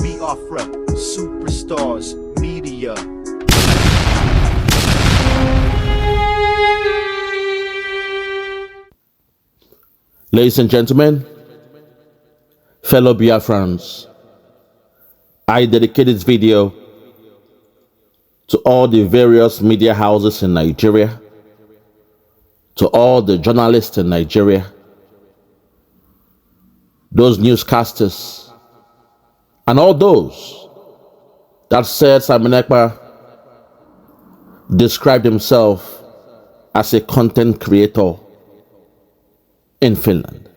Biafra, superstars, media. Ladies and gentlemen, fellow Biafrans, I dedicate this video to all the various media houses in Nigeria, to all the journalists in Nigeria, those newscasters, and all those that said Simon Ekpa described himself as a content creator in Finland.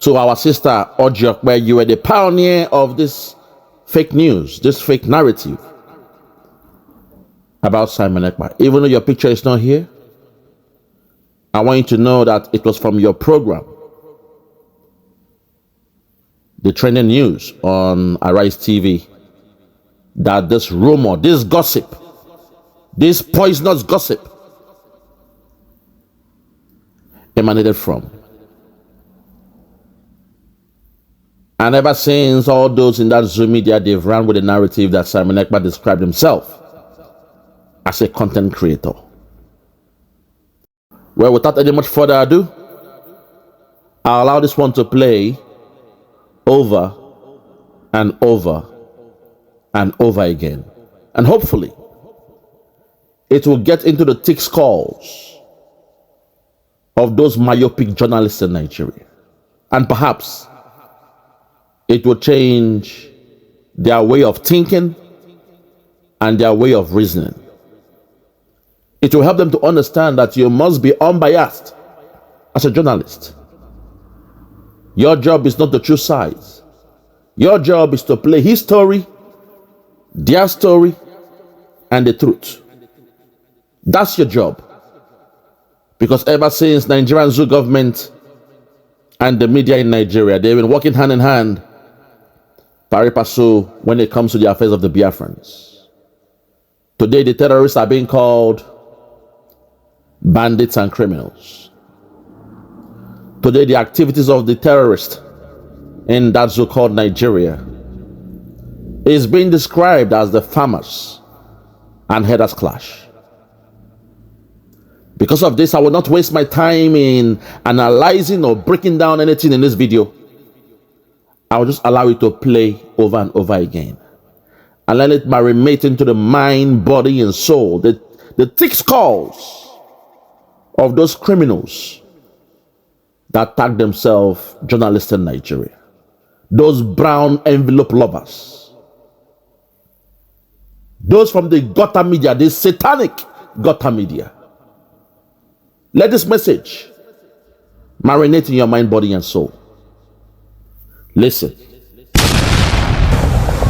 To our sister Okpe, you were the pioneer of this fake news, this fake narrative about Simon Ekpa. Even though your picture is not here, I want you to know that it was from your program, the trending news on Arise TV, that this rumor, this gossip, this poisonous gossip emanated from. And ever since, all those in that Zoom media, they've ran with the narrative that Simon Ekpa described himself as a content creator. Well, without any much further ado, I'll allow this one to play over and over and over again. And hopefully, it will get into the thick skulls of those myopic journalists in Nigeria. And perhaps it will change their way of thinking and their way of reasoning. It will help them to understand that you must be unbiased as a journalist. Your job is not to choose sides. Your job is to play his story, their story, and the truth. That's your job. Because ever since Nigerian zoo government and the media in Nigeria, they've been working hand in hand, pari passu, when it comes to the affairs of the Biafrans. Today, the terrorists are being called bandits and criminals. Today, the activities of the terrorists in that so-called Nigeria is being described as the farmers and herders clash. Because of this, I will not waste my time in analyzing or breaking down anything in this video. I will just allow it to play over and over again and let it marinate into the mind, body, and soul, the thick skulls of those criminals that tag themselves journalists in Nigeria, those brown envelope lovers, those from the gutter media, the satanic gutter media. Let this message marinate in your mind, body, and soul. Listen.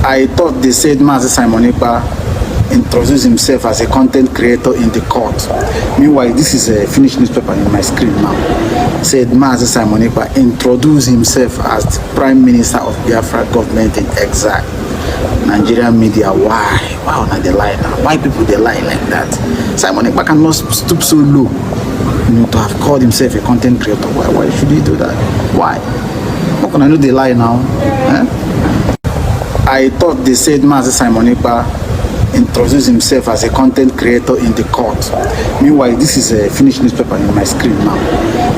I thought they said Mazi Simon Ekpa introduced himself as a content creator in the court. Meanwhile, this is a finished newspaper in my screen now. Said Mazi Simon Ekpa introduced himself as the Prime Minister of Biafra government in exile. Nigerian media, why? Why not they lie now? Why people they lie like that? Simon Ekpa cannot stoop so low, to have called himself a content creator. Why should he do that? Why? How can I know they lie now? I thought they said Mazi Simon Ekpa introduced himself as a content creator in the court. Meanwhile, this is a finished newspaper in my screen now.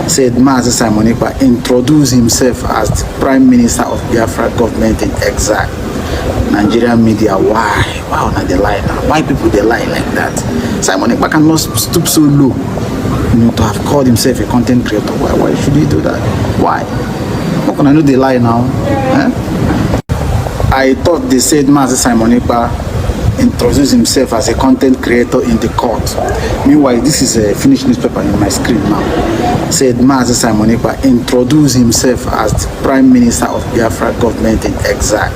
Said Mazi Simon Ekpa introduced himself as the Prime Minister of Biafra government in exile. Nigerian media, why? Why not they lie now? Why people they lie like that? Simon Ekpa cannot stoop so low, to have called himself a content creator. Why should he do that? Why? How can I know they lie now? I thought they said Mazi Simon Ekpa introduced himself as a content creator in the court. Meanwhile, this is a finished newspaper in my screen now. Said Mazi Simon Ekpa introduced himself as the Prime Minister of Biafra government in exile.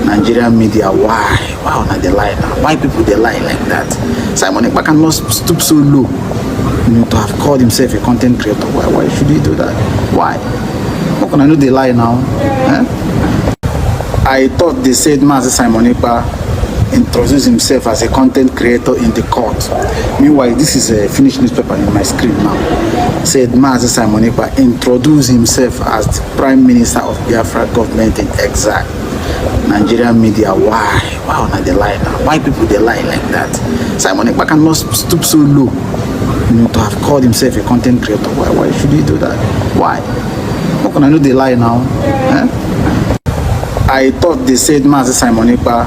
Nigerian media, why? Why not they lie now? Why people they lie like that? Simon Ekpa cannot stoop so low, to have called himself a content creator. Why should he do that? Why? How can I know they lie now? I thought they said Mazi Simon Ekpa introduce himself as a content creator in the court. Meanwhile, this is a finished newspaper in my screen now. Said Mazi Simon Ekpa introduce himself as the Prime Minister of Biafra government in exile. Nigerian media, why? Why not they lie now? Why people they lie like that? Simon Ekpa cannot stoop so low, to have called himself a content creator. Why should he do that? Why? How can I know they lie now? I thought they said Mazi Simon Ekpa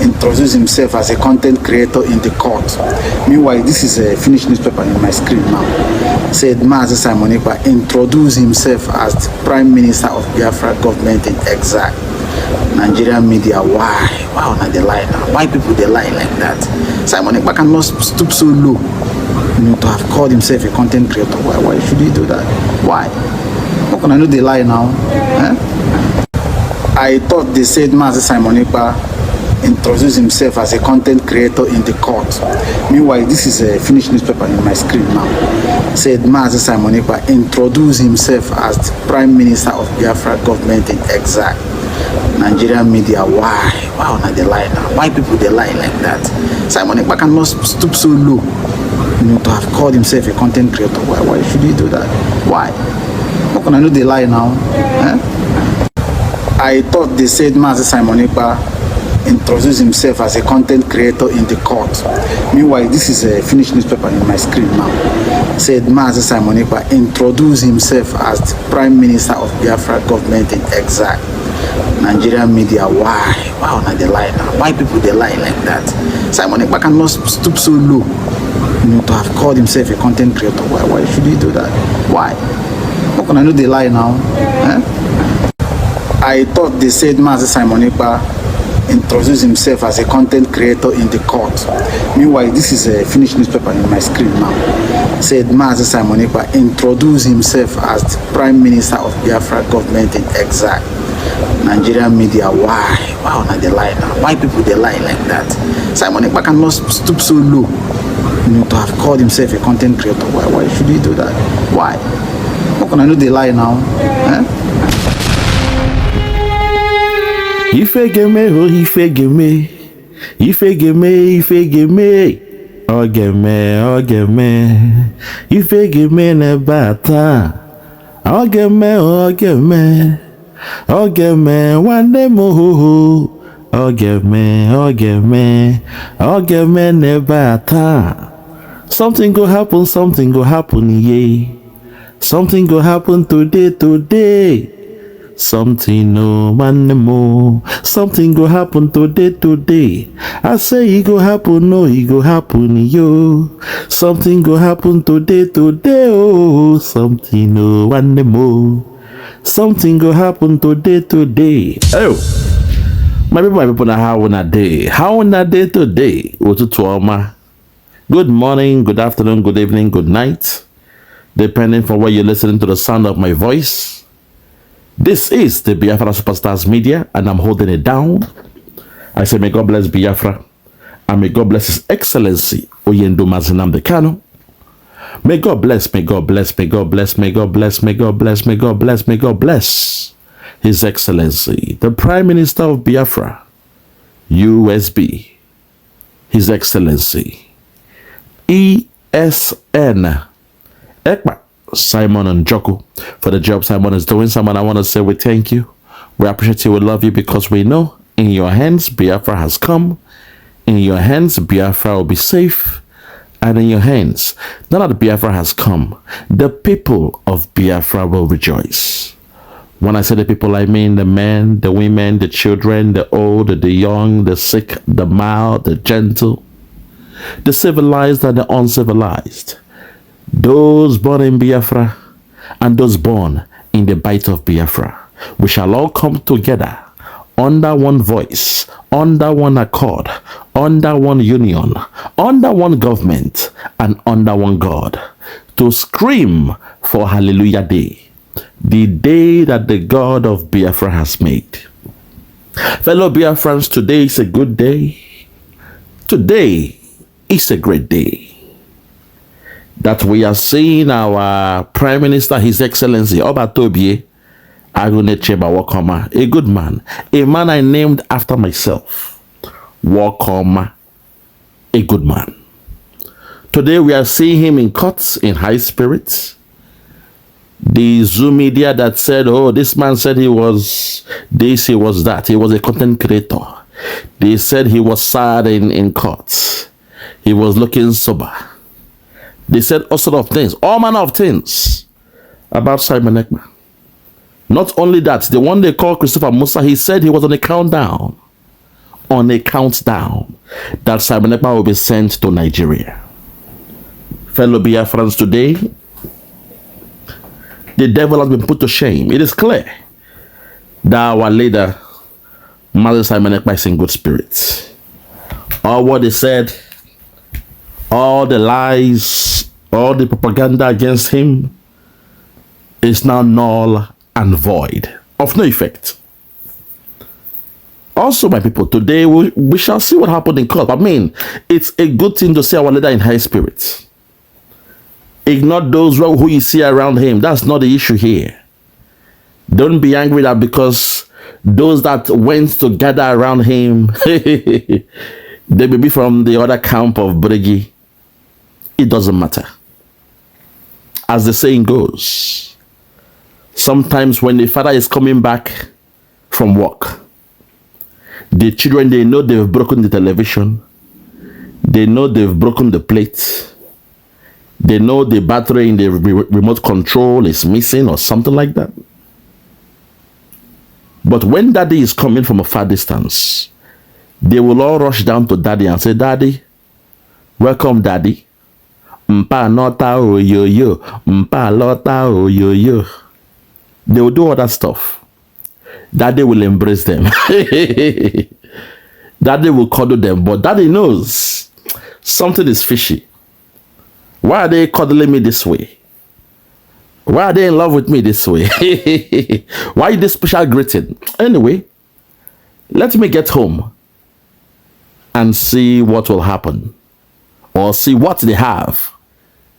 introduce himself as a content creator in the court. Meanwhile, this is a finished newspaper in my screen now. Said Mazi Simon Ekpa introduce himself as the Prime Minister of Biafra government in exile. Nigerian media, why? Why not they lie now? Why people they lie like that? Simon Ekpa cannot stoop so low, to have called himself a content creator. Why should he do that? Why? How can I know they lie now? I thought they said Mazi Simon Ekpa introduce himself as a content creator in the court. Meanwhile, this is a finished newspaper in my screen now. Said Mazi Simon Ekpa introduce himself as the Prime Minister of Biafra government in exile. Nigerian media, why? Why not they lie now? Why people they lie like that? Simon Ekpa cannot stoop so low, to have called himself a content creator. Why should he do that? Why? How can I know they lie now? I thought they said Mazi Simon Ekpa introduce himself as a content creator in the court. Meanwhile, this is a finished newspaper in my screen now. Said Mazi Simon Ekpa introduce himself as the Prime Minister of Biafra government in exile. Nigerian media, why? Why not they lie now? Why people they lie like that? Simon Ekpa cannot stoop so low, to have called himself a content creator. Why should he do that? Why? How can I know they lie now? I thought they said Mazi Simon Ekpa introduce himself as a content creator in the court. Meanwhile, this is a finished newspaper in my screen now. Said Mazi Simon Ekpa introduce himself as the Prime Minister of Biafra government in exile. Nigerian media, why? Why not they lie now? Why people they lie like that? Simon Ekpa cannot stoop so low, to have called himself a content creator. Why should he do that? Why? How can I know they lie now? Ife geme, oh ife geme, ife geme, ife geme, ogeme, ife geme ne bata, ogeme, wande mo, ogeme ne bata. Something go happen, yeah. Something go happen today. Something no man more. Something go happen today. I say it go happen, no, it go happen, yo. Something go happen today. Oh, something no man more. Something go happen today. Oh, my people, now how on a day? How on a day today? Otutuoma. Good morning, good afternoon, good evening, good night, depending from where you're listening to the sound of my voice. This is the Biafra Superstars Media, and I'm holding it down. I say, may God bless Biafra, and may God bless His Excellency Oyendo Mazinamde Kanu. May God bless His Excellency, the Prime Minister of Biafra, USB, His Excellency, ESN, Ekpa, Simon and Joko, for the job Simon is doing. Simon, I want to say we thank you. We appreciate you. We love you because we know in your hands Biafra has come. In your hands Biafra will be safe. And in your hands, now that Biafra has come, the people of Biafra will rejoice. When I say the people, I mean the men, the women, the children, the old, the young, the sick, the mild, the gentle, the civilized and the uncivilized. Those born in Biafra and those born in the bite of Biafra, we shall all come together under one voice, under one accord, under one union, under one government, and under one God, to scream for Hallelujah Day, the day that the God of Biafra has made. Fellow Biafrans, today is a good day. Today is a great day. That we are seeing our Prime Minister, His Excellency Abati, a good man, a man I named after myself. welcome a good man. Today we are seeing him in court in high spirits. The Zoom media that said, oh, this man said he was this, he was that. He was a content creator. They said he was sad in court. He was looking sober. They said all sort of things, all manner of things about Simon Ekpa. Not only that, the one they call Christopher Musa, he said he was on a countdown. On a countdown that Simon Ekpa will be sent to Nigeria. Fellow Biafrans, today, the devil has been put to shame. It is clear that our leader, Master Simon Ekpa, is in good spirits. All what they said, all the lies, all the propaganda against him is now null and void, of no effect. Also, my people, today we shall see what happened in court. I mean, it's a good thing to see our leader in high spirits. Ignore those who you see around him. That's not the issue here. Don't be angry that because those that went to gather around him, they may be from the other camp of Bregi. It doesn't matter. As the saying goes, sometimes when the father is coming back from work, the children, they know they've broken the television. They know they've broken the plate. They know the battery in the remote control is missing or something like that. But when daddy is coming from a far distance, they will all rush down to daddy and say, Daddy, welcome daddy. Mpa nota o yo yo. Mpa lota o yo yo. They will do other stuff. Daddy will embrace them. Daddy will cuddle them. But daddy knows something is fishy. Why are they cuddling me this way? Why are they in love with me this way? Why this special greeting? Anyway, let me get home and see what will happen, or see what they have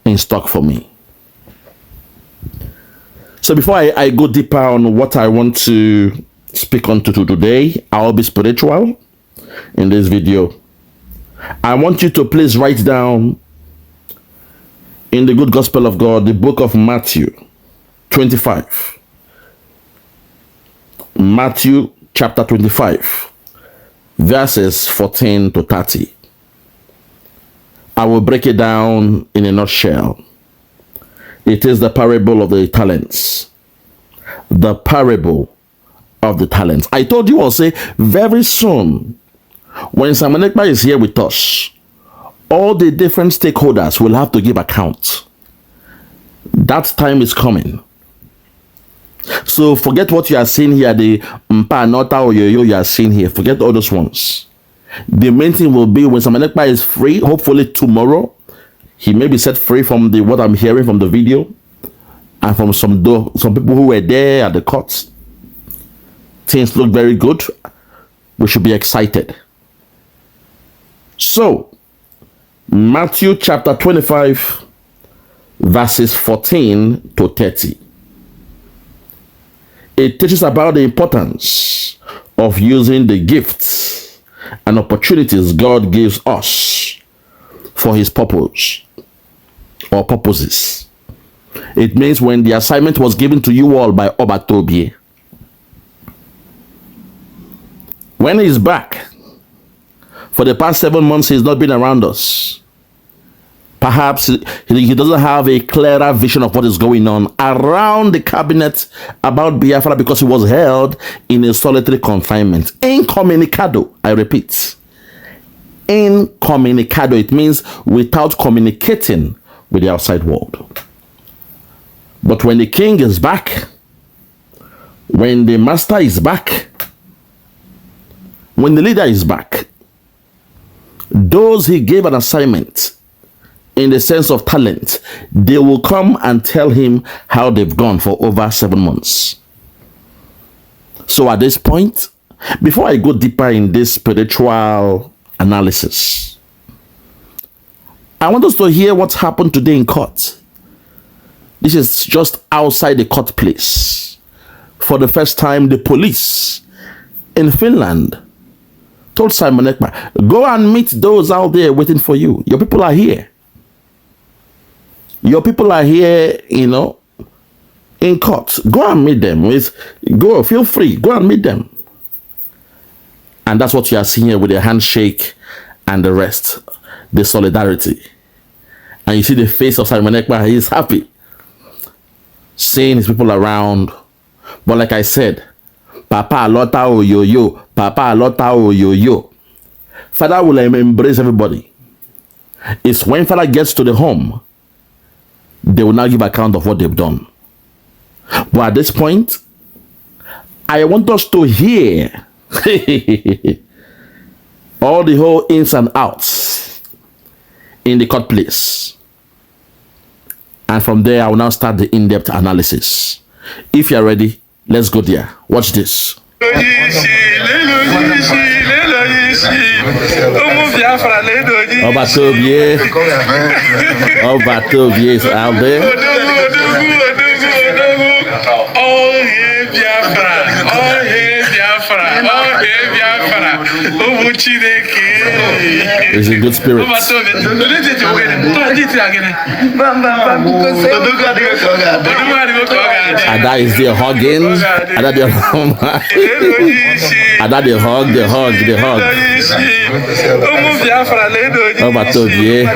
in stock for me. So before I go deeper on what I want to speak on to today, I'll be spiritual in this video. I want you to please write down in the good gospel of God, the book of Matthew 25. Matthew chapter 25, verses 14 to 30. I will break it down in a nutshell. It is the parable of the talents. The parable of the talents. I told you, I'll say very soon, when Simon Ekpa is here with us, all the different stakeholders will have to give account. That time is coming. So forget what you are seeing here, the mpa, nota, or yo you are seeing here. Forget all those ones. The main thing will be when Simon Ekpa is free, hopefully tomorrow, he may be set free from what I'm hearing from the video and from some people who were there at the courts. Things look very good. We should be excited. So, Matthew chapter 25, verses 14 to 30. It teaches about the importance of using the gifts and opportunities God gives us for his purpose or purposes. It means when the assignment was given to you all by Abati, when he's back, for the past 7 months, he's not been around us. Perhaps he doesn't have a clearer vision of what is going on around the cabinet about Biafra because he was held in a solitary confinement. Incommunicado, I repeat. Incommunicado, it means without communicating with the outside world. But when the king is back, when the master is back, when the leader is back, those he gave an assignment in the sense of talent, they will come and tell him how they've gone for over 7 months. So at this point, before I go deeper in this spiritual analysis, I want us to hear what happened today in court. This is just outside the court place. For the first time, the police in Finland told Simon Ekpa, go and meet those out there waiting for you. Your people are here. Your people are here, you know, in court. Go and meet them. Go, feel free. Go and meet them. And that's what you are seeing here with the handshake and the rest. The solidarity. And you see the face of Simon Ekpa. He is happy seeing his people around. But like I said, Papa Lota o yo yo, Papa Lota o yo yo. Father will embrace everybody. It's when Father gets to the home, they will now give account of what they've done. But at this point, I want us to hear all the whole ins and outs in the court place. And from there, I will now start the in-depth analysis. If you're ready, let's go there. Watch this. Obatobie is out there. It's a good spirit. Ada is there hugging. Adadiolamma. Ada the hug. Obatobie.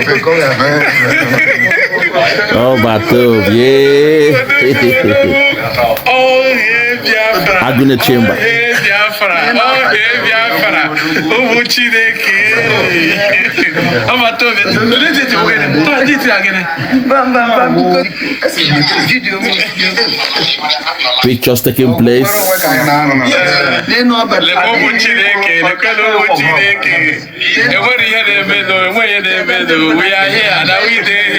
Agune chamber. Pictures taking place. We are here and we here.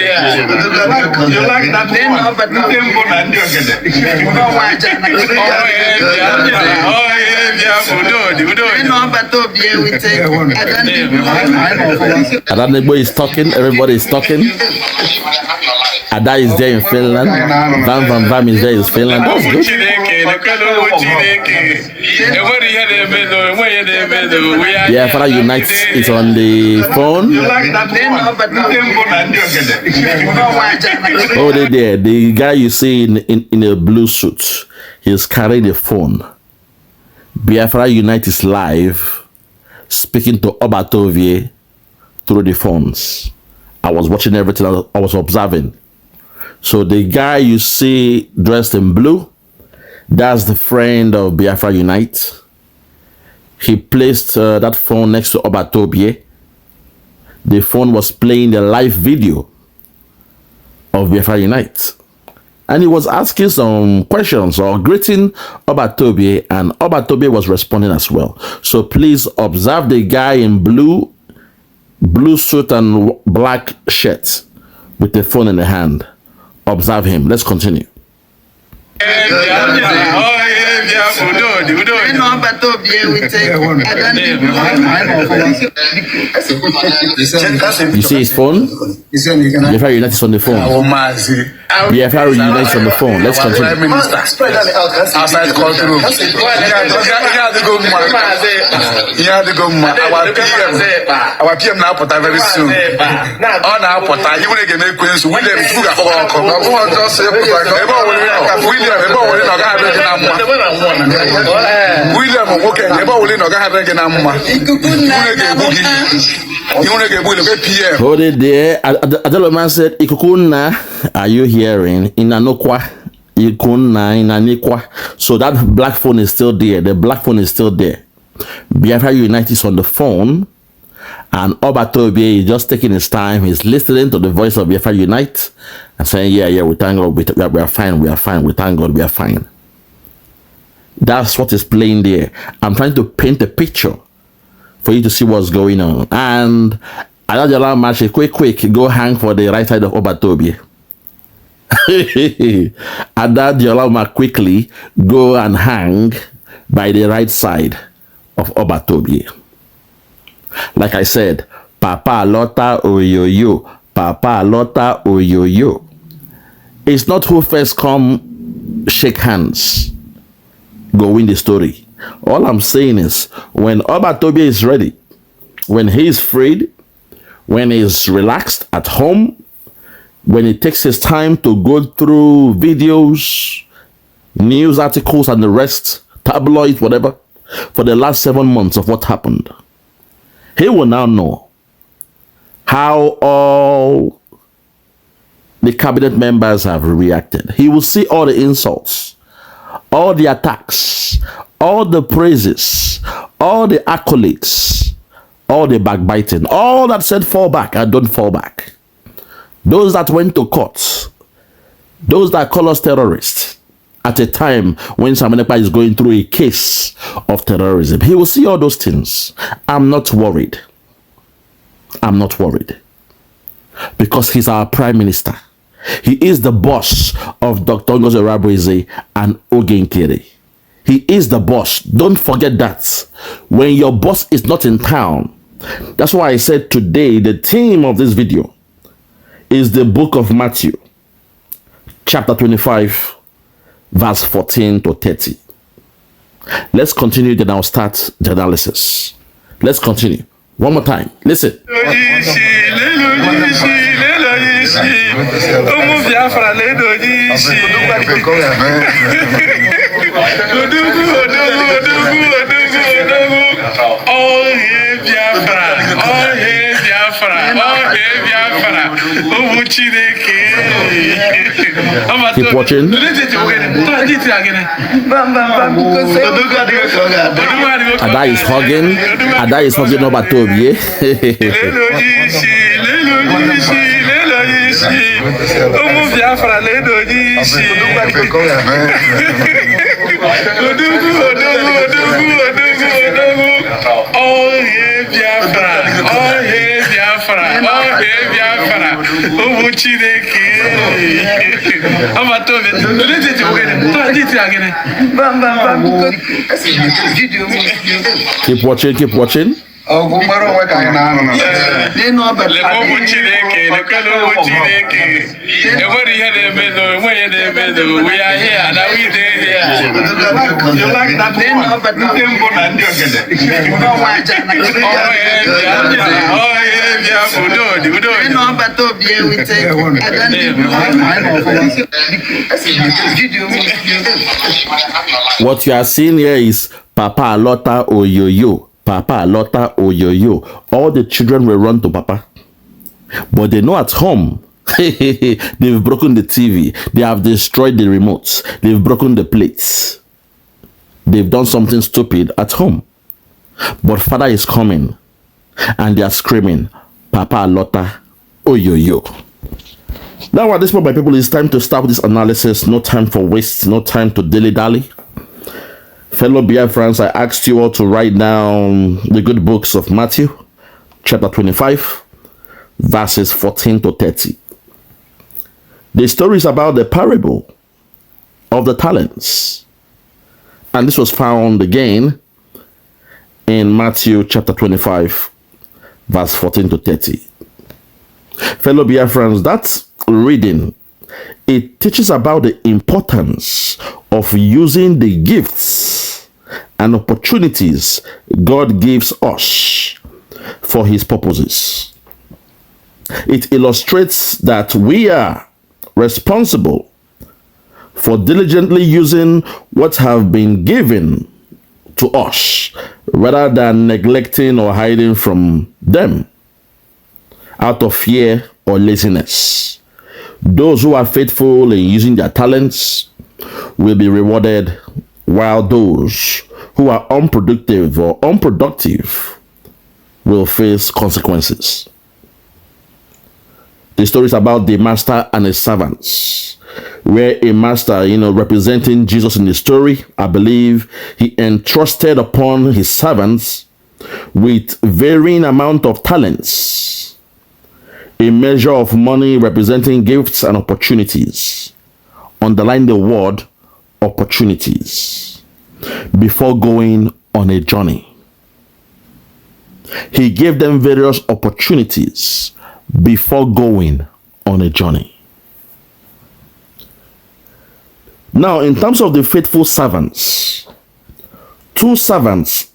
Adadiolamma is talking, everybody is talking. Ada is there in Finland. Vam is there in Finland. That's good. Biafra Unite is on the phone. Oh, there. The guy you see in a blue suit, he's carrying a phone. Biafra Unite is live, speaking to Obatobie through the phones. I was watching everything, I was observing. So the guy you see dressed in blue, that's the friend of Biafra Unite. He placed that phone next to Obatobie. The phone was playing the live video of Biafra Unite. And he was asking some questions or greeting Obatobie, and Obatobie was responding as well. So please observe the guy in blue suit and black shirt with the phone in the hand. Observe him. Let's continue. You see his phone? Biafra Unite is on the phone. Biafra Unite is on the phone. Let's continue. Our PM now put very soon. On our portal, you will get a queen. William, okay, never will not have a number. Hold it there. Adadiolamma said, Ikukuna, are you hearing? In Anokwa, Ikuna, in Anikwa. So that black phone is still there. The black phone is still there. Biafra Unite is on the phone. And Obatobie is just taking his time. He's listening to the voice of Biafra Unite and saying, yeah, we thank God, we are fine, we thank God, we are fine. That's what is playing there. I'm trying to paint a picture for you to see what's going on. And Adadiolamma, quick, go hang for the right side of Obatobie. Adadiolamma, quickly go and hang by the right side of Obatobie. Like I said, Papa Lota Oyoyo, Papa Lota Oyoyo. It's not who first come shake hands go win the story. All I'm saying is, when Abati is ready, when he's freed, when he's relaxed at home, when he takes his time to go through videos, news articles, and the rest, tabloids, whatever, for the last 7 months of what happened, he will now know how all the cabinet members have reacted. He will see all the insults, all the attacks, all the praises, all the accolades, all the backbiting, all that said fall back and don't fall back. Those that went to court, those that call us terrorists at a time when Ekpa is going through a case of terrorism. He will see all those things. I'm not worried. I'm not worried. Because he's our prime minister. He is the boss of Dr. Ngozi Orabueze and Ogenkere. He is the boss. Don't forget that. When your boss is not in town. That's why I said today the theme of this video is the book of Matthew, chapter 25, verse 14 to 30. Let's continue, then I'll start the analysis. Let's continue. One more time. Listen. Keep watching. Ada is hugging. Ada is hugging Abati. Keep watching, keep watching. We are here now. We you like that? What you are seeing here is Papa Lota Oyoyo. Papa Lota Oyoyo. All the children will run to Papa. But they know at home. They've broken the TV. They have destroyed the remotes. They've broken the plates. They've done something stupid at home. But father is coming. And they are screaming, Papa Lota Oyoyo. Now at this point, my people, it's time to start with this analysis. No time for waste. No time to dilly-dally. Fellow Biafrans, I asked you all to write down the good books of Matthew, chapter 25, verses 14 to 30. The story is about the parable of the talents. And this was found again in Matthew chapter 25, verse 14 to 30. Fellow Biafrans, that reading, it teaches about the importance of using the gifts and opportunities God gives us for his purposes. It illustrates that we are responsible for diligently using what have been given to us rather than neglecting or hiding from them out of fear or laziness. Those who are faithful in using their talents will be rewarded, while those who are unproductive or unproductive will face consequences. The story is about the master and his servants, where a master, representing Jesus in the story, I believe he entrusted upon his servants with varying amount of talents, a measure of money representing gifts and opportunities. Underline the word opportunities before going on a journey. He gave them various opportunities before going on a journey. Now, in terms of the faithful servants, 2 servants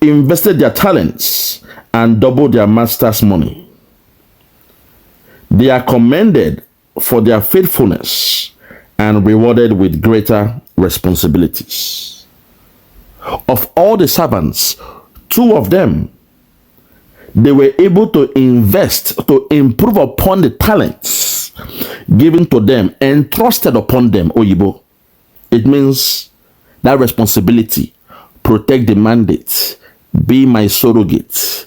invested their talents and doubled their master's money. They are commended for their faithfulness and rewarded with greater responsibilities. Of all the servants, 2 of them, they were able to invest, to improve upon the talents given to them, entrusted upon them, Oyibo. It means that responsibility, protect the mandate, be my surrogate,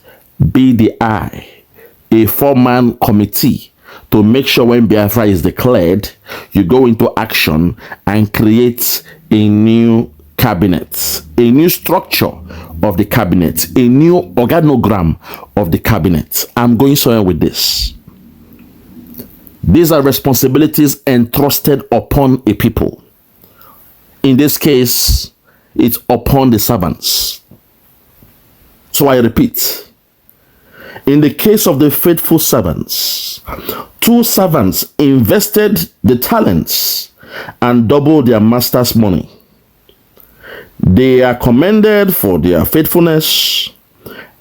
be the eye, a 4-man committee to make sure when Biafra is declared, you go into action and create a new cabinet, a new structure of the cabinet, a new organogram of the cabinet. I'm going somewhere with this. These are responsibilities entrusted upon a people. In this case, it's upon the servants. So I repeat, in the case of the faithful servants, 2 servants invested the talents and doubled their master's money. They are commended for their faithfulness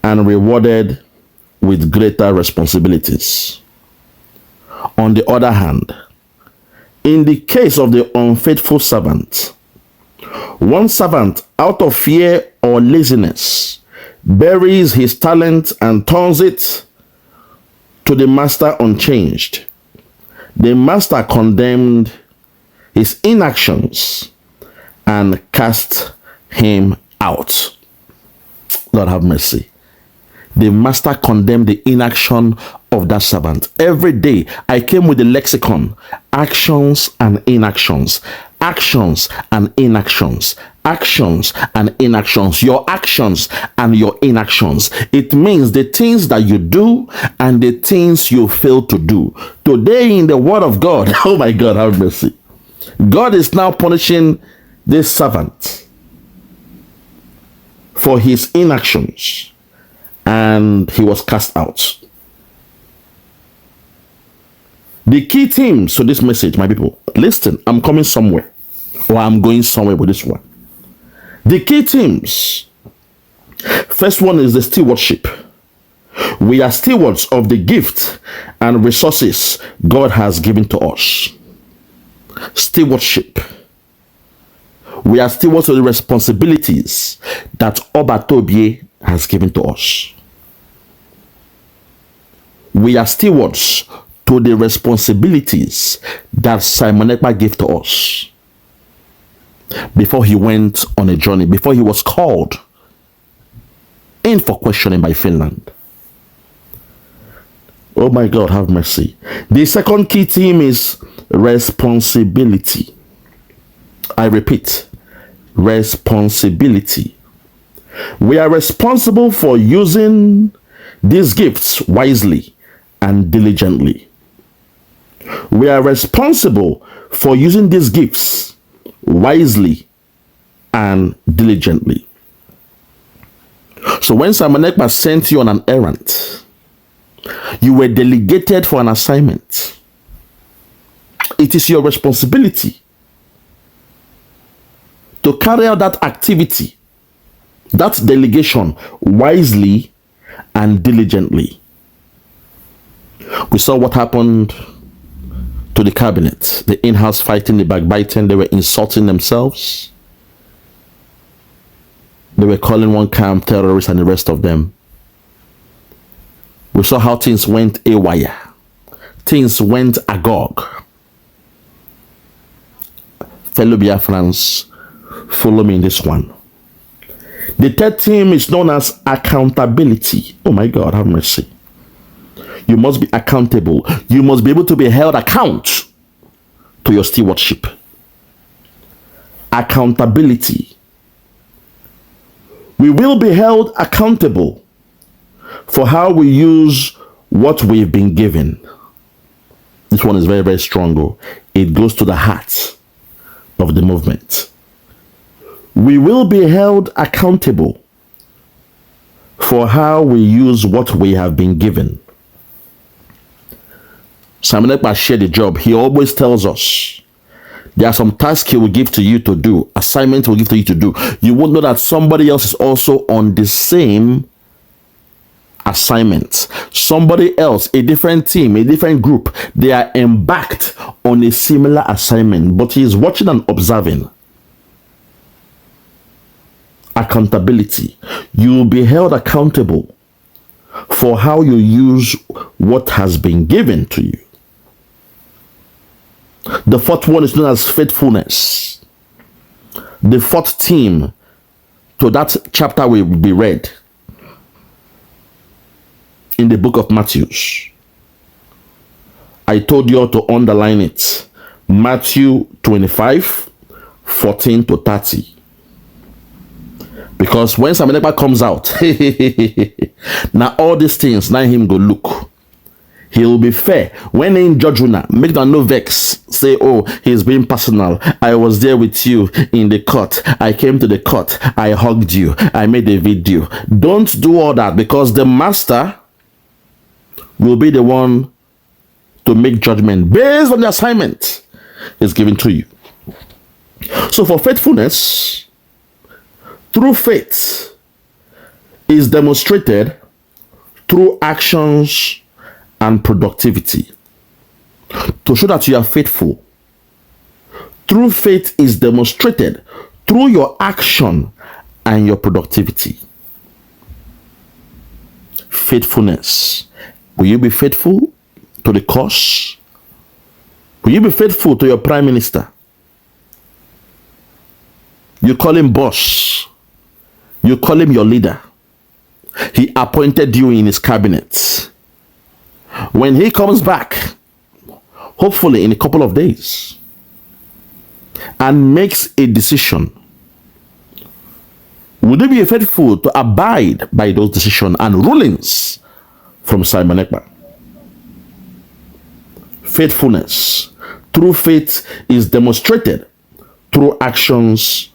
and rewarded with greater responsibilities. On the other hand, in the case of the unfaithful servant, 1 servant, out of fear or laziness, buries his talent and turns it to the master unchanged. The master condemned his inactions and cast him out. Lord have mercy. The master condemned the inaction of that servant. Every day I came with the lexicon: actions and inactions, actions and inactions, actions and inactions, your actions and your inactions. It means the things that you do and the things you fail to do. Today in the word of God, oh my God, have mercy. God is now punishing this servant for his inactions, and he was cast out. The key themes to this message, my people, listen, I'm coming somewhere, or I'm going somewhere with this one. The key themes. First one is the stewardship. We are stewards of the gift and resources God has given to us. Stewardship. We are stewards of the responsibilities that Obatobie has given to us. We are stewards to the responsibilities that Simon Ekpa gave to us before he went on a journey, before he was called in for questioning by Finland. Oh my God, have mercy. The second key theme is responsibility. I repeat, responsibility. We are responsible for using these gifts wisely and diligently. We are responsible for using these gifts wisely and diligently. So when Simon Ekpa sent you on an errand, you were delegated for an assignment. It is your responsibility to carry out that activity, that delegation, wisely and diligently. We saw what happened to the cabinet, the in-house fighting, the backbiting. They were insulting themselves. They were calling one camp terrorists and the rest of them. We saw how things went awry. Things went agog. Fellow Biafrans, follow me in this one. The third theme is known as accountability. Oh my God, have mercy. You must be accountable. You must be able to be held account to your stewardship. Accountability. We will be held accountable for how we use what we've been given. This one is very, very strong. It goes to the heart of the movement. We will be held accountable for how we use what we have been given. Simon Ekpa shared the job. He always tells us There are some tasks he will give to you to do, assignments he will give to you to do. You won't know that somebody else is also on the same assignment. Somebody else, a different team, a different group, they are embarked on a similar assignment, but he is watching and observing. Accountability. You will be held accountable for how you use what has been given to you. The fourth one is known as faithfulness. The fourth theme to that chapter will be read in the book of Matthew. I told you all to underline it. Matthew 25, 14 to 30. Because when Simon Ekpa comes out, now all these things, now him go look. He will be fair. When in judge una, make them no vex. Say, oh, he's being personal. I was there with you in the court. I came to the court. I hugged you. I made a video. Don't do all that, because the master will be the one to make judgment based on the assignment is given to you. So for faithfulness, true faith is demonstrated through actions and productivity. To show that you are faithful, true faith is demonstrated through your action and your productivity. Faithfulness. Will you be faithful to the cause? Will you be faithful to your prime minister? You call him boss. You call him your leader. He appointed you in his cabinet. When he comes back, hopefully in a couple of days, and makes a decision, would you be faithful to abide by those decisions and rulings from Simon Ekpa? Faithfulness. True faith is demonstrated through actions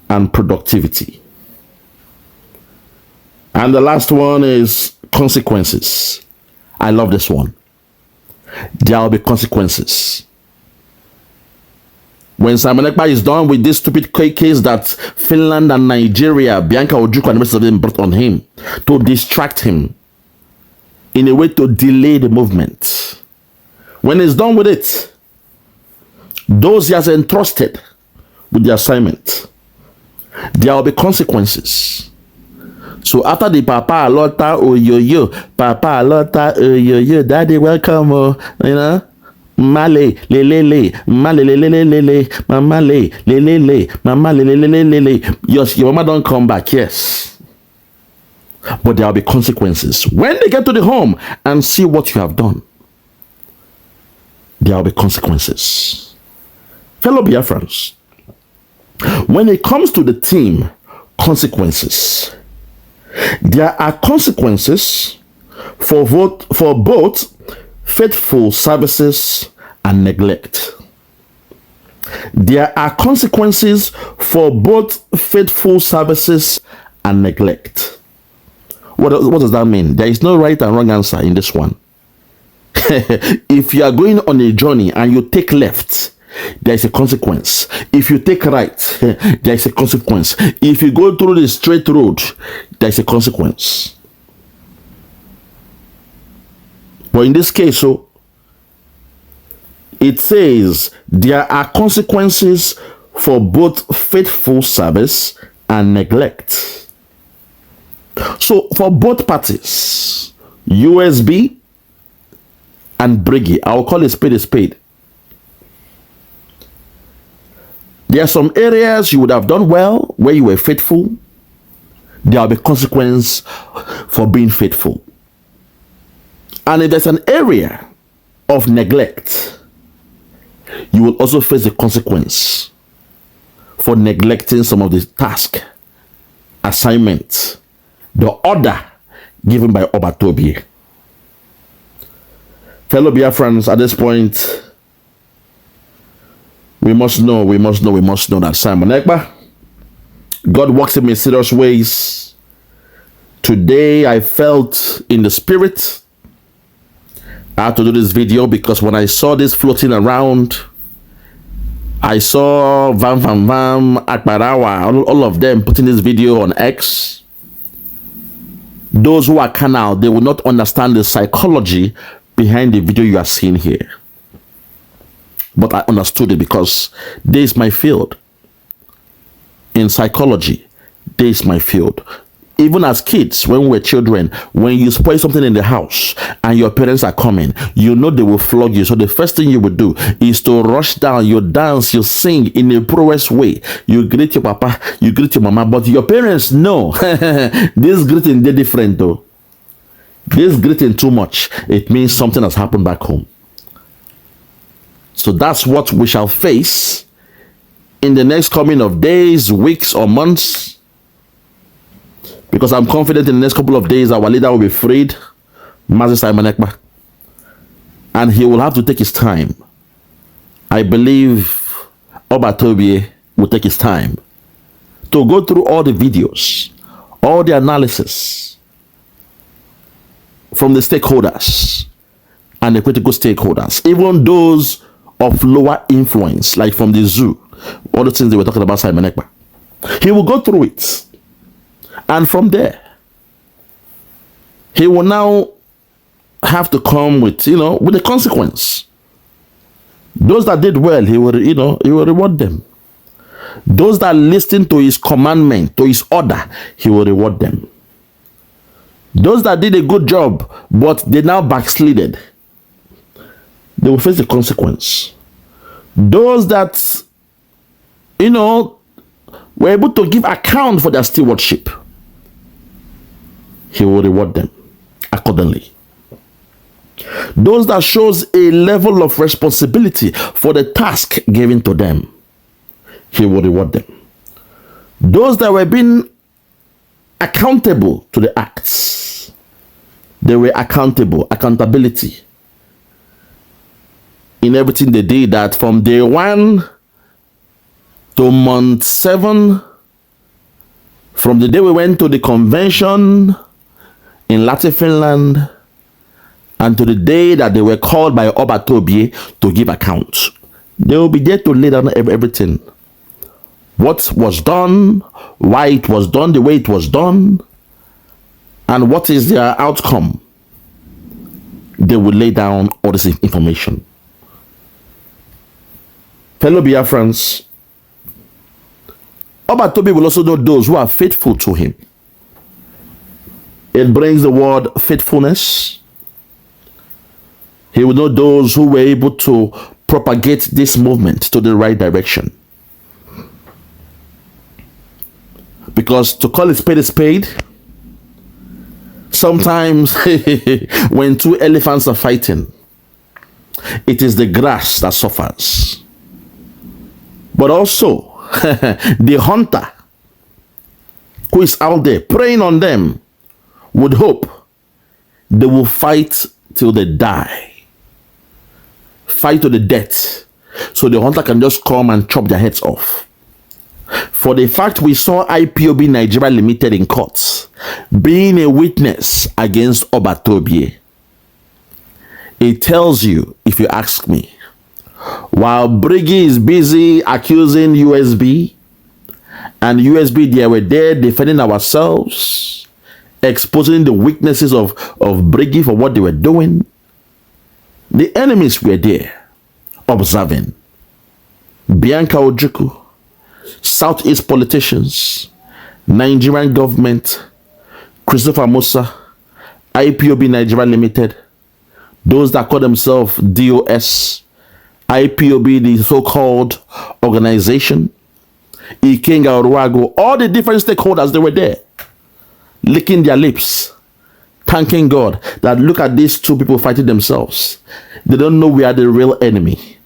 and productivity. And the last one is consequences. I love this one. There will be consequences. When Simon Ekpa is done with this stupid case that Finland and Nigeria, Bianca Ojukwu and the rest of them brought on him to distract him in a way to delay the movement. When he's done with it, those he has entrusted with the assignment, there will be consequences. So after the papa alota oyoyo, papa alota oyoyo, daddy welcome, you know, male lelele, male lelele, mama lelele, mama lelele. Yes, your mama don't come back, yes. But there will be consequences. When they get to the home and see what you have done, there will be consequences. Fellow Biafrans, when it comes to the team, consequences. There are consequences for both faithful services and neglect. There are consequences for both faithful services and neglect. What does that mean? There is no right and wrong answer in this one. If you are going on a journey and you take left, there is a consequence. If you take right, there is a consequence. If you go through the straight road, there is a consequence. But in this case, so it says there are consequences for both faithful service and neglect. So for both parties, USB and Briggy, I'll call a spade a spade. There are some areas you would have done well where you were faithful. There will be consequence for being faithful. And if there's an area of neglect, you will also face the consequence for neglecting some of the task, assignments, the order given by Obatobi. Fellow Biafrans, at this point, we must know that Simon Ekpa, God works in mysterious ways. Today, I felt in the spirit I had to do this video because when I saw this floating around, I saw Vam, Akparawa, all of them putting this video on X. Those who are carnal, they will not understand the psychology behind the video you are seeing here. But I understood it because this is my field. In psychology, this is my field. Even as kids, when we were children, when you spoil something in the house and your parents are coming, you know they will flog you. So the first thing you would do is to rush down, you dance, you sing in a prowess way. You greet your papa, you greet your mama, but your parents know this greeting, they're different though. This greeting too much, it means something has happened back home. So that's what we shall face in the next coming of days, weeks, or months. Because I'm confident in the next couple of days, our leader will be freed, Mazi Simon Ekpa. And he will have to take his time. I believe Obatobi will take his time to go through all the videos, all the analysis from the stakeholders and the critical stakeholders, even those of lower influence, like from the zoo, all the things they were talking about Simon Ekpa. He will go through it. And from there, he will now have to come with, with a consequence. Those that did well, he will, he will reward them. Those that listen to his commandment, to his order, he will reward them. Those that did a good job, but they now backslided, they will face the consequence. Those that, were able to give account for their stewardship, he will reward them accordingly. Those that shows a level of responsibility for the task given to them, he will reward them. Those that were being accountable to the acts, they were accountability in everything they did, that from day 1 to month 7, from the day we went to the convention in Latin Finland, and to the day that they were called by Obatobi to give account. They will be there to lay down everything. What was done, why it was done, the way it was done, and what is their outcome. They will lay down all this information. Fellow Biafrans, Obatobi will also know those who are faithful to him. It brings the word faithfulness. He will know those who were able to propagate this movement to the right direction. Because to call a spade, sometimes when two elephants are fighting, it is the grass that suffers. But also, the hunter who is out there preying on them would hope they will fight till they die. Fight to the death, so the hunter can just come and chop their heads off. For the fact we saw IPOB Nigeria Limited in court being a witness against Obatobi, it tells you, if you ask me, while Briggy is busy accusing USB, and USB, they were there defending ourselves, exposing the weaknesses of Briggy for what they were doing, the enemies were there observing. Bianca Ojukwu, Southeast politicians, Nigerian government, Christopher Musa, IPOB Nigeria Limited, those that call themselves DOS, IPOB, the so-called organization, Ikenga Oruago, all the different stakeholders, they were there, licking their lips, thanking God that look at these two people fighting themselves. They don't know we are the real enemy.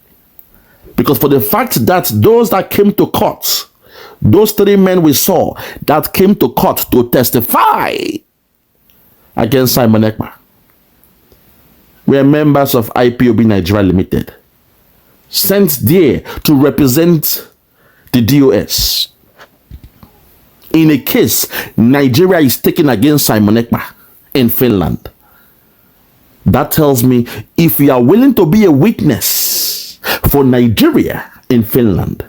Because for the fact that those that came to court, those 3 men we saw that came to court to testify against Simon Ekpa, were members of IPOB Nigeria Limited, sent there to represent the DOS. In a case Nigeria is taken against Simon Ekpa in Finland. That tells me if you are willing to be a witness for Nigeria in Finland,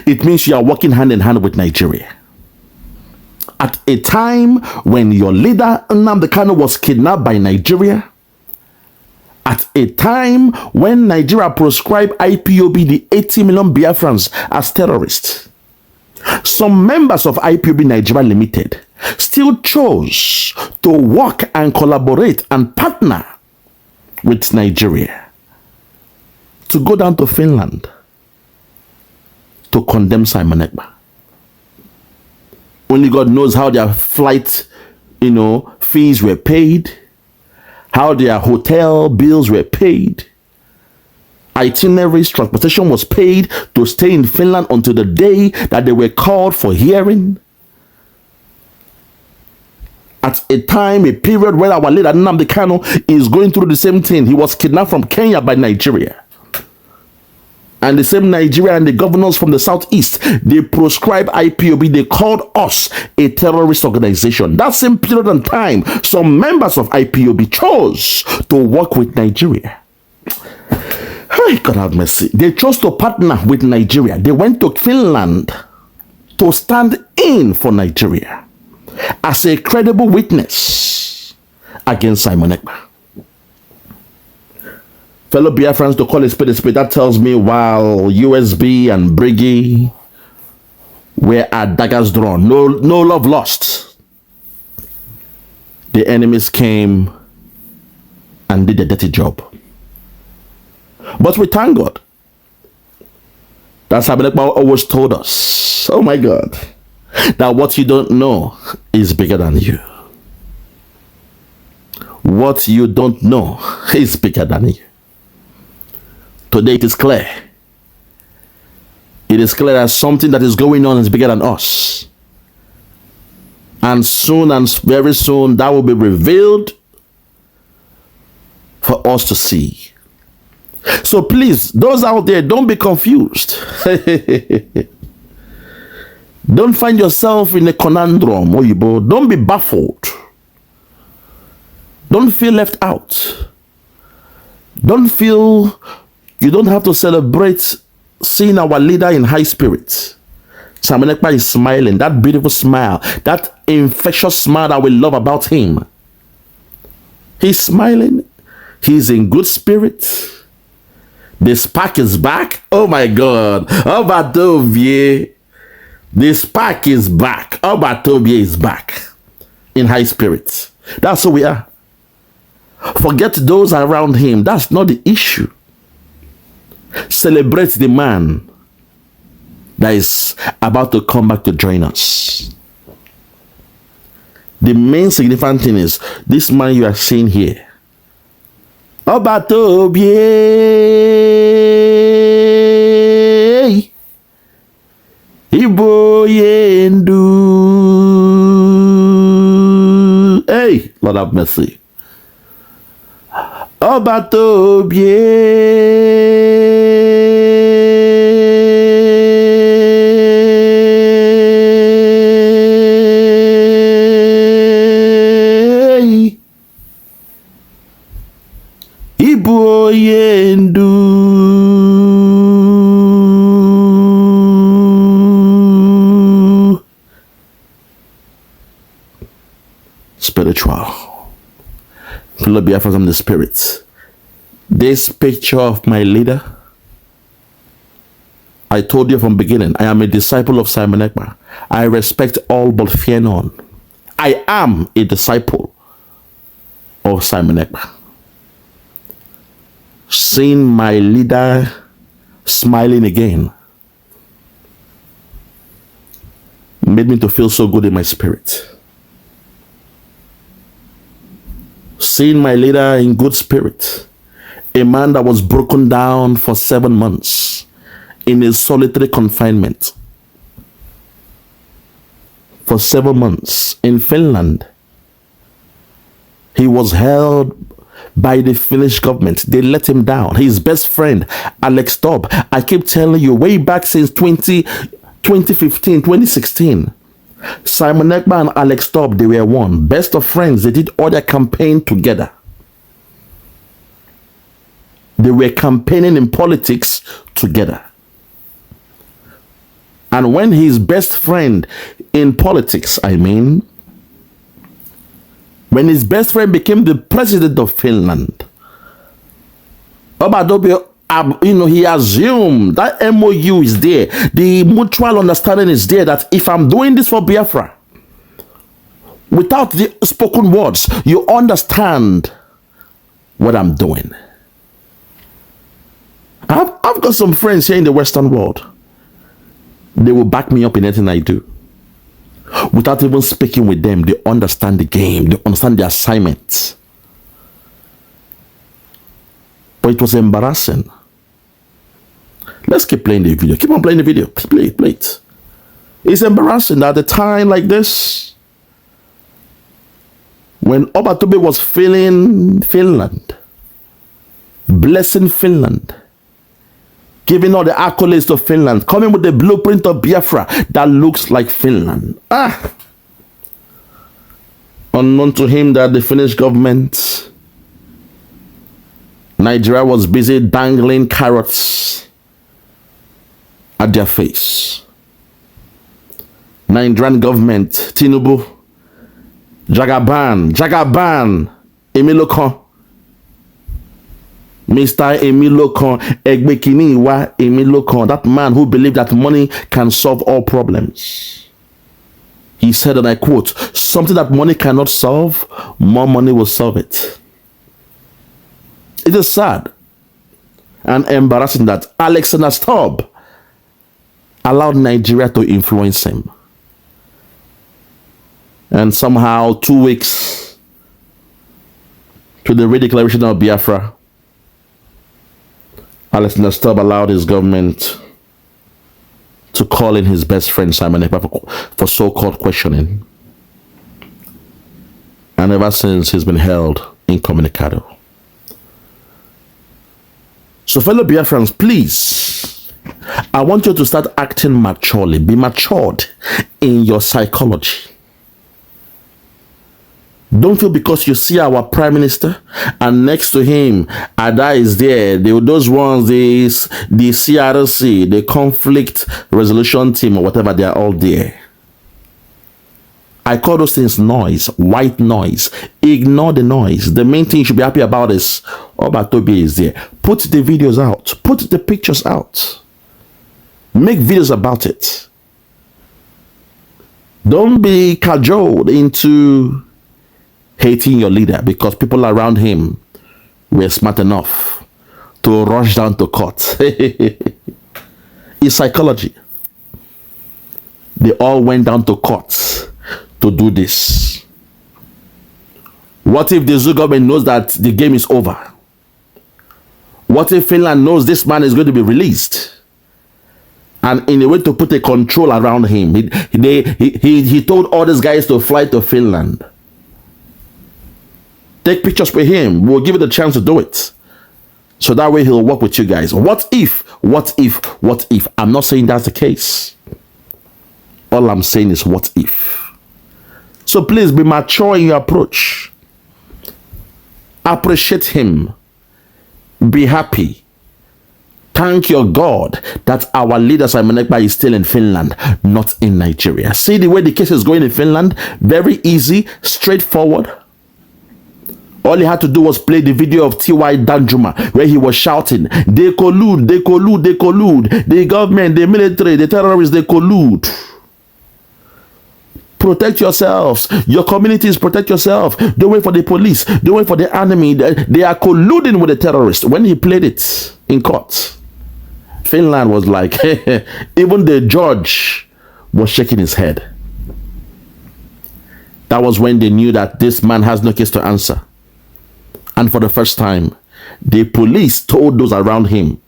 it means you are working hand in hand with Nigeria. At a time when your leader, Nnamdi Kanu, was kidnapped by Nigeria, at a time when Nigeria proscribed IPOB, the 80 million Biafrans, as terrorists, some members of IPOB Nigeria Limited still chose to work and collaborate and partner with Nigeria to go down to Finland to condemn Simon Ekpa. Only God knows how their flight, fees were paid, how their hotel bills were paid, itineraries, transportation was paid to stay in Finland until the day that they were called for hearing. At a time, a period where our leader Nnamdi Kanu is going through the same thing. He was kidnapped from Kenya by Nigeria. And the same Nigeria and the governors from the southeast, they proscribed IPOB. They called us a terrorist organization. That same period of time, some members of IPOB chose to work with Nigeria. Hey, God have mercy. They chose to partner with Nigeria. They went to Finland to stand in for Nigeria as a credible witness against Simon Ekpa. Fellow Biafrans, to call a spade, that tells me while USB and Briggy were at daggers drawn, no love lost, the enemies came and did a dirty job. But we thank God. That's how Ekpa always told us, oh my God, that what you don't know is bigger than you. What you don't know is bigger than you. Today it is clear. It is clear that something that is going on is bigger than us. And soon and very soon that will be revealed for us to see. So please, those out there, don't be confused. Don't find yourself in a conundrum, Oyibo. Don't be baffled. Don't feel left out. Don't feel you don't have to celebrate seeing our leader in high spirits. Simon Ekpa is smiling, that beautiful smile, that infectious smile that we love about him. He's smiling. He's in good spirits. The spark is back. Oh my God. Abati, the spark is back. Abati is back in high spirits. That's who we are. Forget those around him. That's not the issue. Celebrate the man that is about to come back to join us. The main significant thing is this man you are seeing here. Abati, Ibo yendu. Hey, Lord have mercy. Abati. Spiritual. Fellow Biafra from the spirits. This picture of my leader, I told you from beginning, I am a disciple of Simon Ekpa. I respect all but fear none. I am a disciple of Simon Ekpa. Seeing my leader smiling again made me to feel so good in my spirit. Seeing my leader in good spirit, a man that was broken down for 7 months in a solitary confinement. For 7 months in Finland. He was held by the Finnish government. They let him down. His best friend, Alex Tobb. I keep telling you, way back since 2015, 2016, Simon Ekpa and Alex Tobb, they were one. Best of friends. They did all their campaign together. They were campaigning in politics together. And when his best friend in politics, when his best friend became the president of Finland, he assumed that MOU is there. The mutual understanding is there that if I'm doing this for Biafra, without the spoken words, you understand what I'm doing. I've got some friends here in the Western world. They will back me up in anything I do. Without even speaking with them, they understand the game. They understand the assignment. But it was embarrassing. Let's keep playing the video. Keep on playing the video. Play it. It's embarrassing that at a time like this, when Abati was filling Finland, blessing Finland, giving all the accolades to Finland, coming with the blueprint of Biafra that looks like Finland. Unknown to him that the Finnish government, Nigeria was busy dangling carrots at their face. Nigerian government, Tinubu, Jagaban, Emilokon, Mr. Emilokon, Egbekiniwa Emilokon, that man who believed that money can solve all problems. He said, and I quote, something that money cannot solve, more money will solve it. It is sad and embarrassing that Alexander Stubb allowed Nigeria to influence him. And somehow 2 weeks to the redeclaration of Biafra, Alexander Stubb allowed his government to call in his best friend Simon Ekpa for so-called questioning. And ever since, he's been held incommunicado. So fellow Biafrans, please, I want you to start acting maturely. Be matured in your psychology. Don't feel because you see our prime minister and next to him Ada is there, those ones, the CRC, the conflict resolution team or whatever, they are all there. I call those things noise, white noise. Ignore the noise. The main thing you should be happy about is Abati is there. Put the videos out. Put the pictures out. Make videos about it. Don't be cajoled into hating your leader because people around him were smart enough to rush down to court. It's psychology. They all went down to court to do this. What if the Zoo government knows that the game is over? What if Finland knows this man is going to be released? And in a way to put a control around him, he told all these guys to fly to Finland. Take pictures with him. We'll give it a chance to do it. So that way he'll work with you guys. What if? I'm not saying that's the case. All I'm saying is what if. So please be mature in your approach. Appreciate him. Be happy. Thank your God that our leader Simon Ekpa is still in Finland, not in Nigeria. See the way the case is going in Finland? Very easy, straightforward. All he had to do was play the video of T.Y. Danjuma where he was shouting, they collude, they collude, they collude. The government, the military, the terrorists, they collude. Protect yourselves. Your communities, protect yourself. Don't wait for the police. Don't wait for the enemy. They are colluding with the terrorists. When he played it in court, Finland was like, even the judge was shaking his head. That was when they knew that this man has no case to answer. And for the first time, the police told those around him,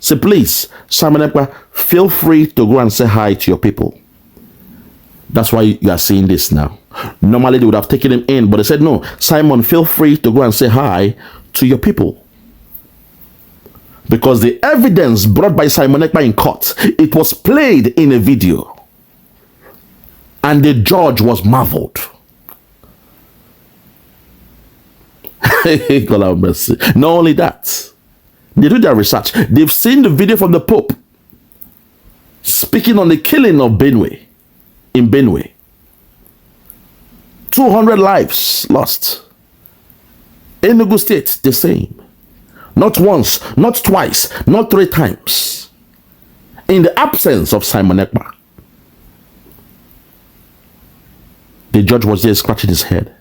say, please, Simon Ekpa, feel free to go and say hi to your people. That's why you are seeing this now. Normally, they would have taken him in, but they said, no, Simon, feel free to go and say hi to your people. Because the evidence brought by Simon Ekpa in court, it was played in a video. And the judge was marveled. God have mercy. Not only that, they do their research. They've seen the video from the Pope. speaking on the killing of Benue, in Benue. 200 lives lost. Enugu State, the same. Not once, not twice, not 3 times. In the absence of Simon Ekpa. The judge was there scratching his head.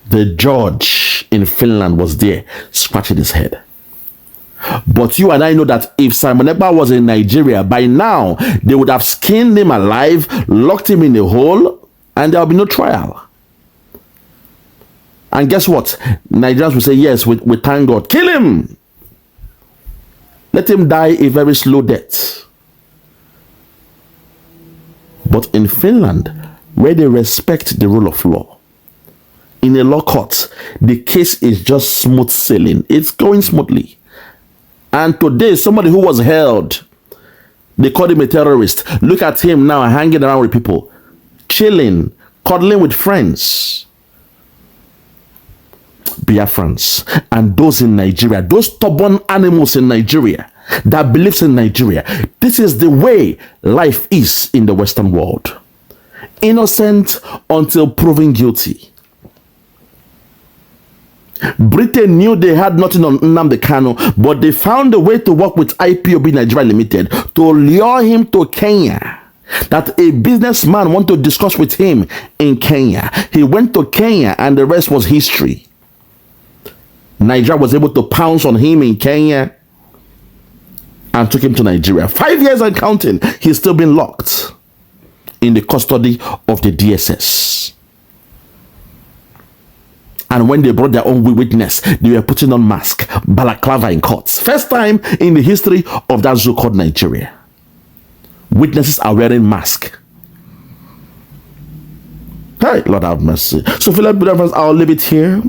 The judge in Finland was there scratching his head. But you and I know that if Simon Ekpa was in Nigeria, by now, they would have skinned him alive, locked him in a hole, and there will be no trial. And guess what? Nigerians will say, yes, we thank God. Kill him! Let him die a very slow death. But in Finland, where they respect the rule of law, in a law court, the case is just smooth sailing. It's going smoothly. And today, somebody who was held, they called him a terrorist. Look at him now hanging around with people, chilling, cuddling with friends. Biafrans and those in Nigeria, those stubborn animals in Nigeria that believes in Nigeria. This is the way life is in the Western world. Innocent until proven guilty. Britain knew they had nothing on Nnamdi Kanu, but they found a way to work with IPOB Nigeria Limited to lure him to Kenya. That a businessman wanted to discuss with him in Kenya. He went to Kenya and the rest was history. Nigeria was able to pounce on him in Kenya and took him to Nigeria. 5 years and counting, he's still been locked in the custody of the DSS. And when they brought their own witness, they were putting on mask, balaclava in courts. First time in the history of that zoo called Nigeria. Witnesses are wearing masks. Hey, Lord have mercy. So, Philip, I'll leave it here.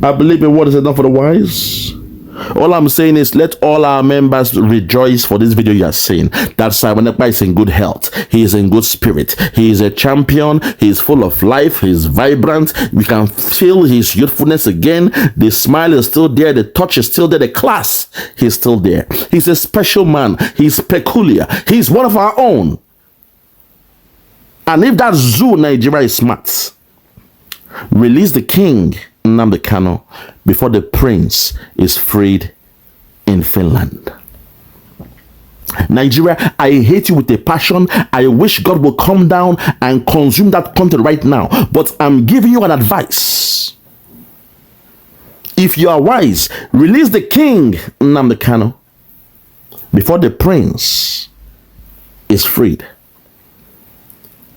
I believe in what is enough for the wise. All I'm saying is let all our members rejoice for this video you are seeing. That Simon Ekpa is in good health. He is in good spirit. He is a champion. He is full of life. He is vibrant. We can feel his youthfulness again. The smile is still there. The touch is still there. The class is still there. He's a special man. He's peculiar. He's one of our own. And if that zoo Nigeria is smart, release the king Nnamdi Kanu before the prince is freed in Finland. Nigeria, I hate you with a passion. I wish God will come down and consume that country right now. But I'm giving you an advice. If you are wise, release the king Nnamdi Kanu before the prince is freed.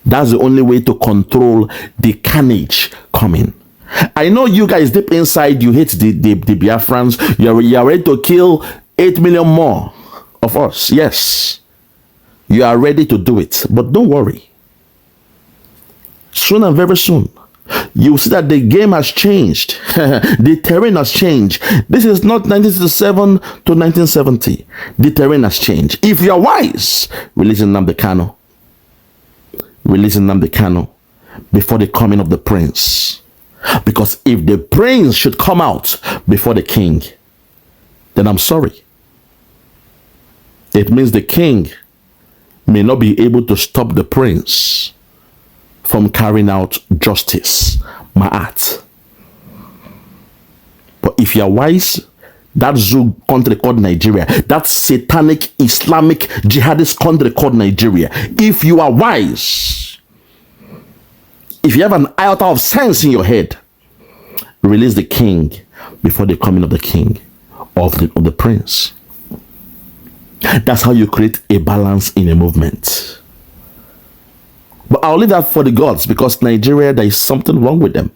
That's the only way to control the carnage coming. I know you guys deep inside, you hate the Biafrans. You're ready to kill 8 million more of us. Yes, you are ready to do it. But don't worry. Soon and very soon, you see that the game has changed. The terrain has changed. This is not 1967 to 1970. The terrain has changed. If you are wise, release Nnamdi Kanu. Release Nnamdi Kanu before the coming of the prince. Because if the prince should come out before the king, then I'm sorry. It means the king may not be able to stop the prince from carrying out justice, ma'at. But if you're wise, that zoo country called Nigeria, that satanic Islamic jihadist country called Nigeria, if you are wise, if you have an iota of sense in your head, release the king before the coming of the king, of the prince. That's how you create a balance in a movement. But I'll leave that for the gods, because Nigeria, there is something wrong with them.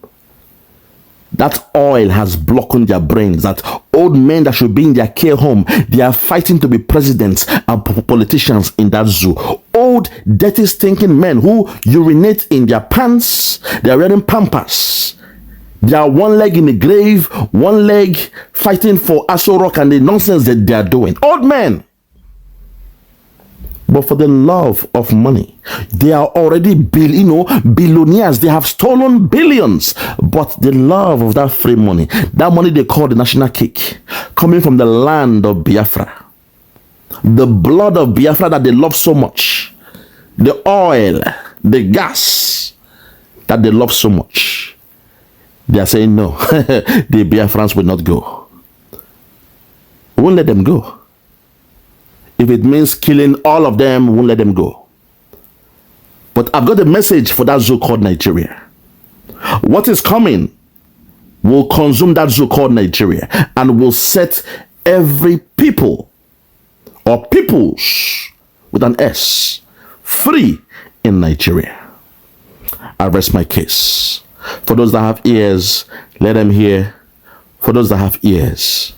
That oil has blocked their brains. That old men that should be in their care home, they are fighting to be presidents and politicians in that zoo. Old, dirty, stinking men who urinate in their pants. They are wearing pampers. They are one leg in the grave, one leg fighting for Aso Rock and the nonsense that they are doing. Old men. But for the love of money, they are already billionaires. They have stolen billions. But the love of that free money, that money they call the national cake, coming from the land of Biafra, the blood of Biafra that they love so much, the oil, the gas that they love so much, they are saying no, the Biafrans will not go. We won't let them go. If it means killing all of them, we won't let them go. But I've got a message for that zoo called Nigeria. What is coming will consume that zoo called Nigeria and will set every people or peoples with an S free in Nigeria. I rest my case. For those that have ears, let them hear. For those that have ears,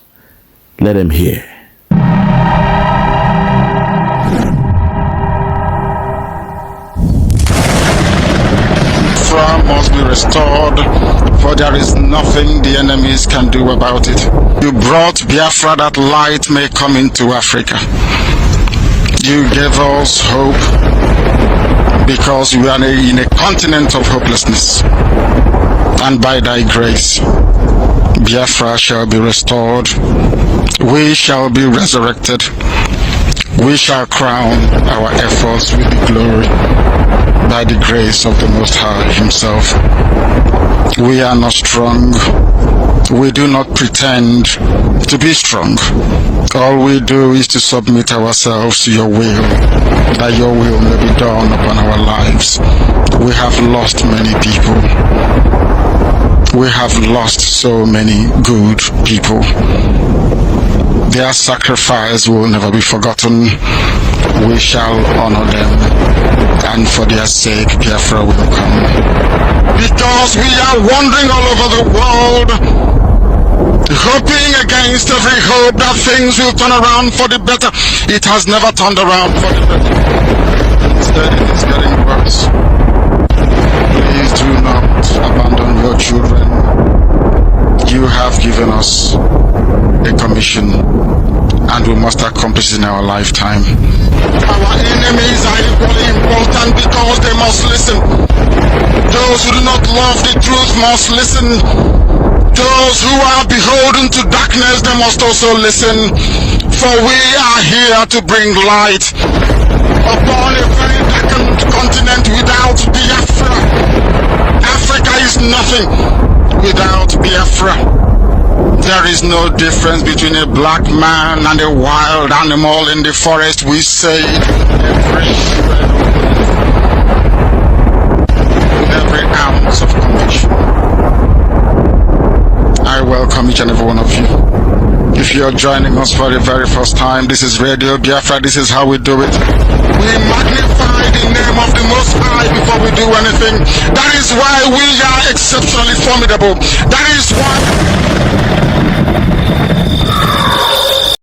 let them hear. Biafra must be restored, for there is nothing the enemies can do about it. You brought Biafra that light may come into Africa. You gave us hope because we are in a continent of hopelessness. And by thy grace, Biafra shall be restored. We shall be resurrected. We shall crown our efforts with the glory by the grace of the Most High Himself. We are not strong. We do not pretend to be strong. All we do is to submit ourselves to your will, that your will may be done upon our lives. We have lost many people. We have lost so many good people. Their sacrifice will never be forgotten. We shall honor them, and for their sake Biafra will come. Because we are wandering all over the world, hoping against every hope that things will turn around for the better. It has never turned around for the better. Instead, it is getting worse. Please do not abandon your children. You have given us a commission, and we must accomplish it in our lifetime. Our enemies are equally important because they must listen. Those who do not love the truth must listen. Those who are beholden to darkness, they must also listen. For we are here to bring light upon a very darkened continent without Biafra. Africa is nothing without Biafra. There is no difference between a black man and a wild animal in the forest. We say with every ounce of conviction. I welcome each and every one of you. If you're joining us for the very first time, this is Radio Biafra. This is how we do it. We magnify the name of the Most High before we do anything. That is why we are exceptionally formidable. That is why